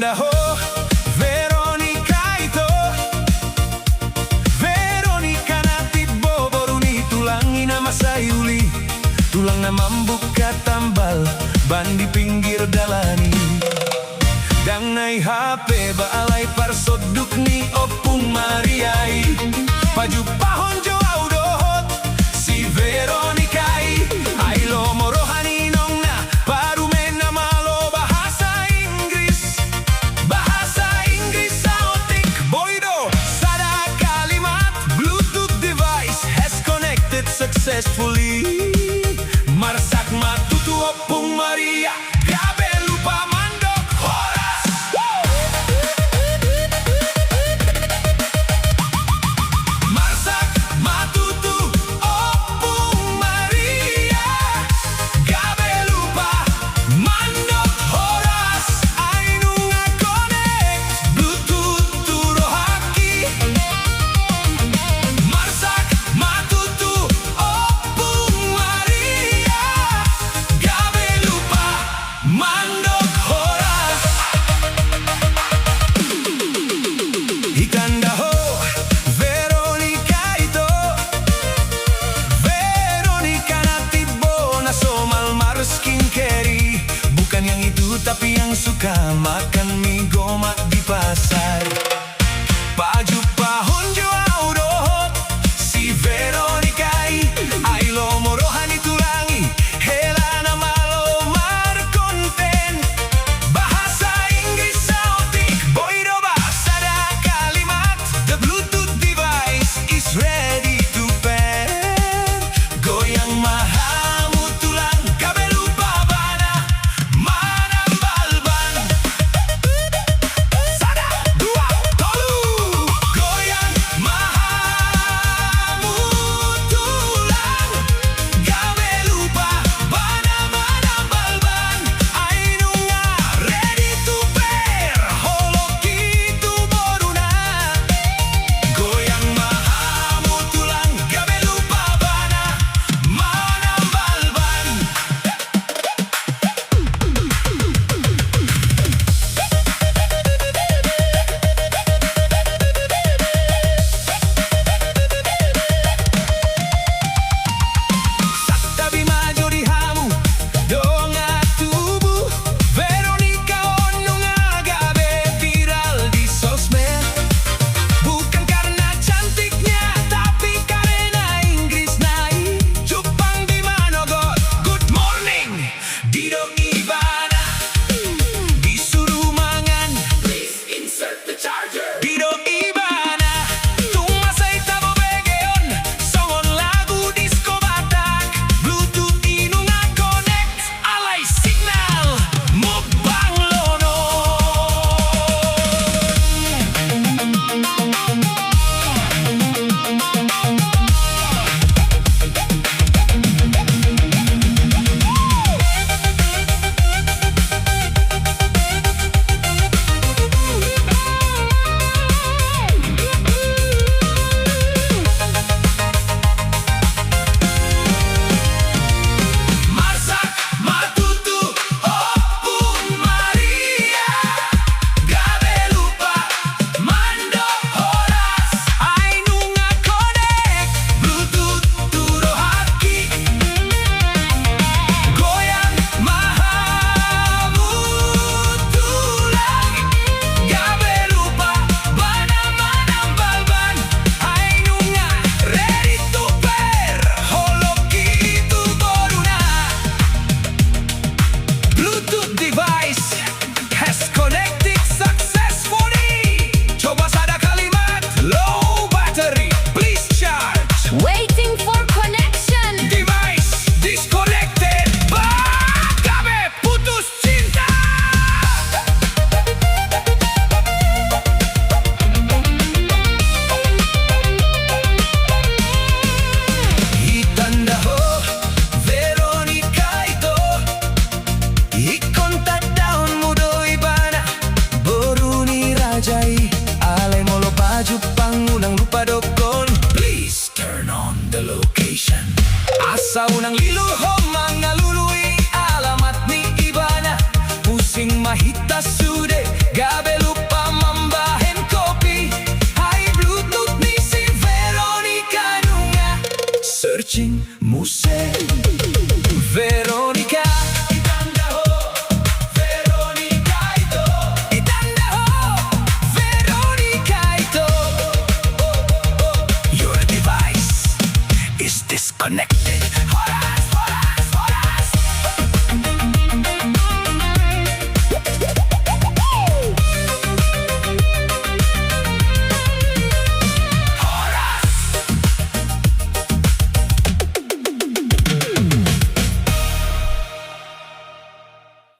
Ikanda ho, Veronica ito. Veronica na tibo boruni tulang ina masayuli. Tulang na mambuka tambal ban di pinggir dalani. Dang nai HP baalay parsoduk ni opung mariai. Paju pahon jo audohot si Veronica ay lo morohani nong na parume na malo bahasa Inggris. Bahasa Inggris saotik boido sada kalimat Bluetooth device has connected successfully. Marsak matutu opung Maria gabe lupa mandok horas. Marsak matutu opung Maria gabe lupa mandok horas. Ainu nga connect Bluetooth turo haki. Marsak matutu opung Maria gabe lupa mandok horas. Ikanda ho, Veronica ito. Veronica na tibo na somal skincare. Bukan yang itu tapi yang suka makan mie gomak di pasar. Baju